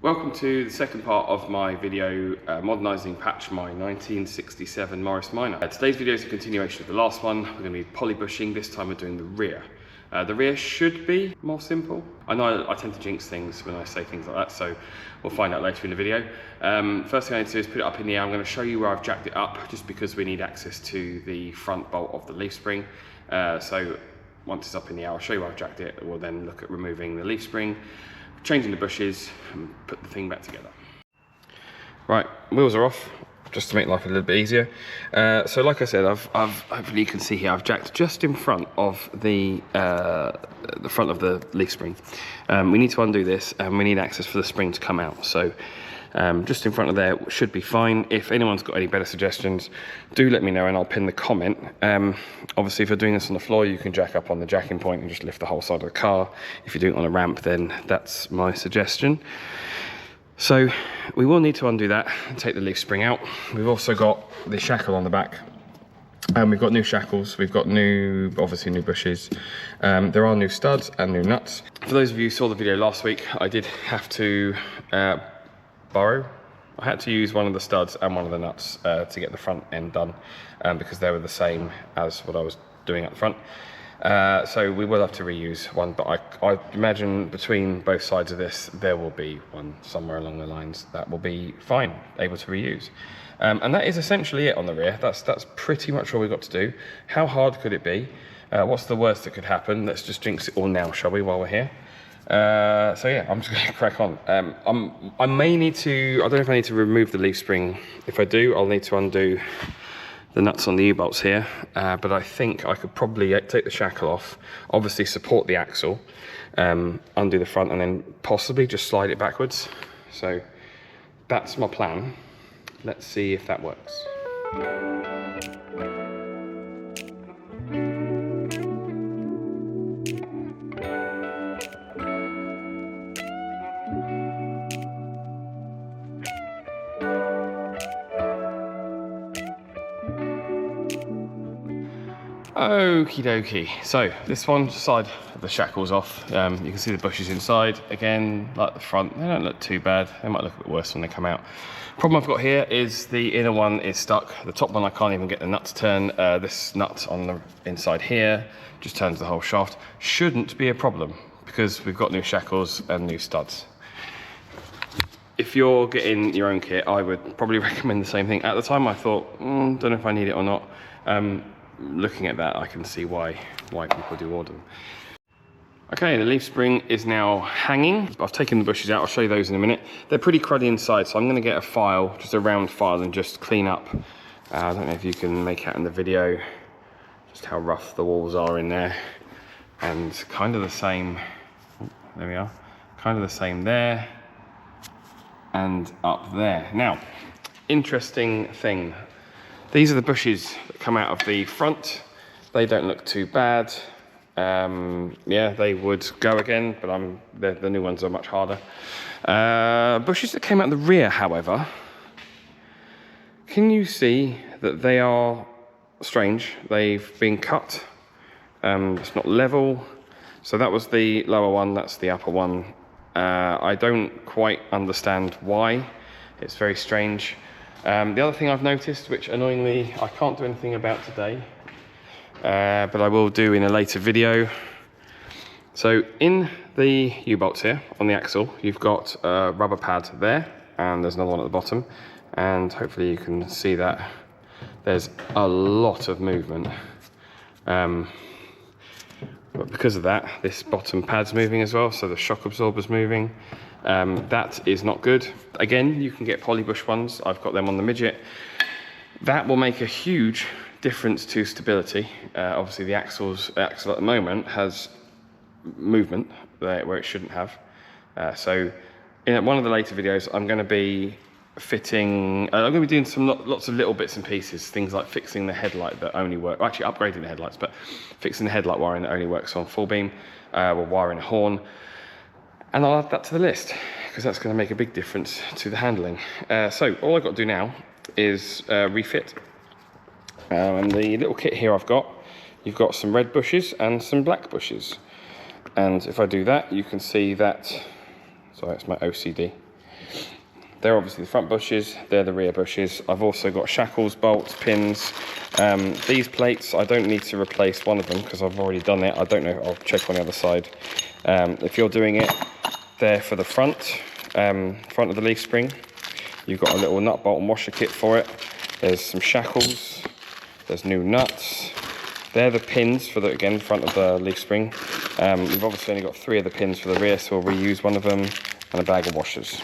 Welcome to the second part of my video modernising patch my 1967 Morris Minor. Today's video is a continuation of the last one. We're going to be polybushing. This time we're doing the rear. The rear should be more simple. I know I tend to jinx things when I say things like that, so we'll find out later in the video. First thing I need to do is put it up in the air. I'm going to show you where I've jacked it up just because we need access to the front bolt of the leaf spring. So once it's up in the air, I'll show you where I've jacked it. We'll then look at removing the leaf spring, changing the bushes and put the thing back together. Right, wheels are off, just to make life a little bit easier. So like I said, I've hopefully you can see here, I've jacked just in front of the front of the leaf spring. We need to undo this and we need access for the spring to come out. So just in front of there should be fine. If anyone's got any better suggestions, do let me know and I'll pin the comment. Obviously, if you're doing this on the floor, you can jack up on the jacking point and just lift the whole side of the car. If you're doing it on a ramp, then that's my suggestion. So we will need to undo that and take the leaf spring out. We've also got the shackle on the back. We've got new shackles, we've got obviously new bushes. There are new studs and new nuts. For those of you who saw the video last week, I did have to I had to use one of the studs and one of the nuts to get the front end done because they were the same as what I was doing at the front. So we will have to reuse one, but I imagine between both sides of this, there will be one somewhere along the lines that will be fine, able to reuse. And that is essentially it on the rear. That's pretty much all we've got to do. How hard could it be? What's the worst that could happen? Let's just jinx it all now, shall we, while we're here? So yeah, I'm just going to crack on. I may need to, I don't know if I need to remove the leaf spring. If I do, I'll need to undo the nuts on the U-bolts here, but I think I could probably take the shackle off, obviously support the axle, undo the front and then possibly just slide it backwards. So that's my plan. Let's see if that works. Okie dokie, so this one side of the shackle's off. You can see the bushes inside. Again, like the front, they don't look too bad. They might look a bit worse when they come out. Problem I've got here is the inner one is stuck. The top one I can't even get the nut to turn. This nut on the inside here just turns the whole shaft. Shouldn't be a problem because we've got new shackles and new studs. If you're getting your own kit, I would probably recommend the same thing. At the time I thought, don't know if I need it or not. Looking at that, I can see why people do order them. Okay, the leaf spring is now hanging. I've taken the bushes out, I'll show you those in a minute. They're pretty cruddy inside, so I'm gonna get a file, just a round file, and just clean up. I don't know if you can make out in the video just how rough the walls are in there. And kind of the same, there we are, kind of the same there and up there. Now, interesting thing. These are the bushes that come out of the front. They don't look too bad. Yeah, they would go again, but the new ones are much harder. Bushes that came out the rear, however, can you see that they are strange? They've been cut. It's not level. So that was the lower one, that's the upper one. I don't quite understand why. It's very strange. The other thing I've noticed, which annoyingly I can't do anything about today, but I will do in a later video. So in the U-bolts here, on the axle, you've got a rubber pad there, and there's another one at the bottom, and hopefully you can see that there's a lot of movement. But because of that, this bottom pad's moving as well, so the shock absorber's moving. That is not good. Again, you can get Polybush ones. I've got them on the midget. That will make a huge difference to stability. Obviously the axle at the moment has movement where it shouldn't have. So in one of the later videos, I'm going to be fitting, I'm going to be doing lots of little bits and pieces, things like fixing the headlight that only work, actually upgrading the headlights, but fixing the headlight wiring that only works on full beam, or wiring a horn. And I'll add that to the list because that's going to make a big difference to the handling. So all I've got to do now is refit. And the little kit here you've got some red bushes and some black bushes. And if I do that, you can see that, sorry, it's my OCD. They're obviously the front bushes, they're the rear bushes. I've also got shackles, bolts, pins. These plates, I don't need to replace one of them because I've already done it. I don't know, I'll check on the other side. If you're doing it, they're for the front of the leaf spring. You've got a little nut bolt and washer kit for it. There's some shackles, there's new nuts. They're the pins for the, again, front of the leaf spring. We've obviously only got 3 of the pins for the rear, so we'll reuse one of them, and a bag of washers.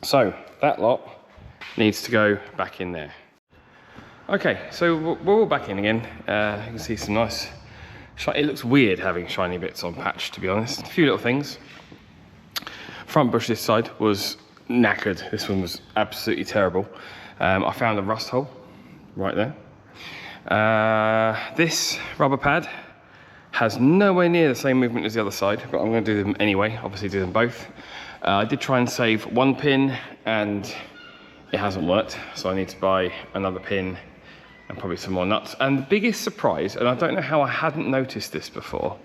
So that lot needs to go back in there. Okay, so we're all back in again. You can see some nice, it looks weird having shiny bits on patch, to be honest. A few little things. Front bush this side was knackered. This one was absolutely terrible. I found a rust hole right there. This rubber pad has nowhere near the same movement as the other side, but I'm going to do them anyway, obviously do them both. I did try and save one pin and it hasn't worked, so I need to buy another pin and probably some more nuts. And the biggest surprise, and I don't know how I hadn't noticed this before,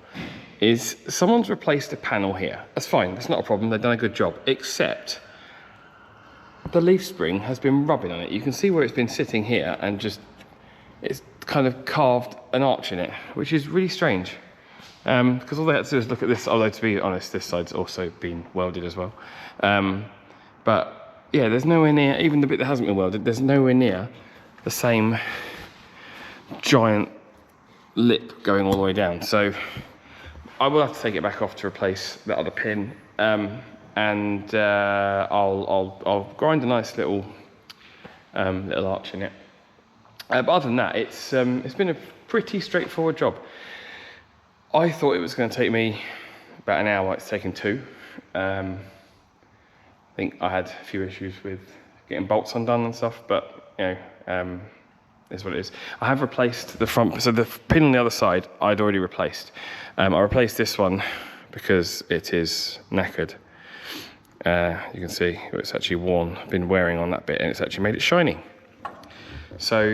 is someone's replaced a panel here. That's fine, that's not a problem, they've done a good job, except the leaf spring has been rubbing on it. You can see where it's been sitting here and just, it's kind of carved an arch in it, which is really strange. Because all they had to do is look at this, although to be honest, this side's also been welded as well. But yeah, there's nowhere near, even the bit that hasn't been welded, there's nowhere near the same giant lip going all the way down. So I will have to take it back off to replace that other pin. And I'll grind a nice little arch in it. But other than that, it's been a pretty straightforward job. I thought it was going to take me about an hour. It's taken 2. I think I had a few issues with getting bolts undone and stuff, but you know, is what it is. I have replaced the front, so the pin on the other side I'd already replaced. I replaced this one because it is knackered. You can see it's actually worn, been wearing on that bit, and it's actually made it shiny. So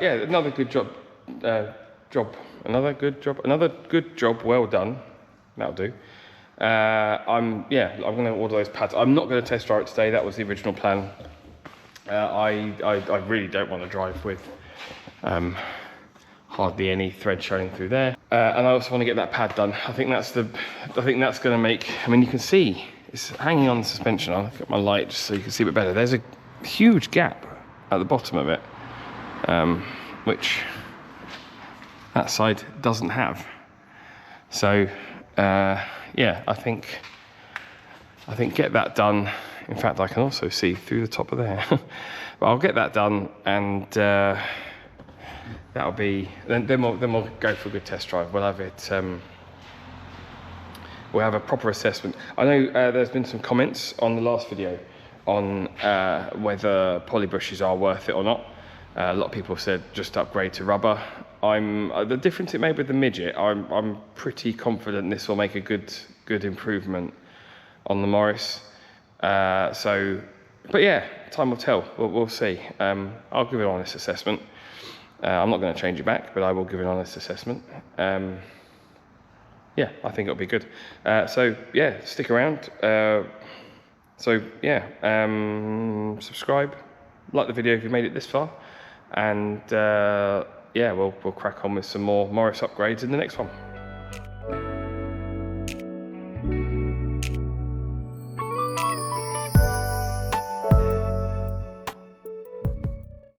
yeah, another good job. Another good job. Well done. That'll do. I'm going to order those pads. I'm not going to test drive it today. That was the original plan. I really don't want to drive with hardly any thread showing through there. And I also want to get that pad done. I think that's going to make. I mean, you can see it's hanging on the suspension. I'll look at my light just so you can see a bit better. There's a huge gap at the bottom of it, which that side doesn't have. So yeah, I think get that done. In fact, I can also see through the top of there. But I'll get that done, and that'll be then we'll go for a good test drive. We'll have it. We'll have a proper assessment. I know there's been some comments on the last video on whether polybushes are worth it or not. A lot of people said just upgrade to rubber. The difference it made with the midget, I'm pretty confident this will make a good improvement on the Morris. But yeah, time will tell. We'll see. I'll give it an honest assessment. I'm not going to change it back, but I will give it an honest assessment. Yeah, I think it'll be good. So yeah, stick around. So yeah, subscribe, like the video if you made it this far, and yeah, we'll crack on with some more Morris upgrades in the next one.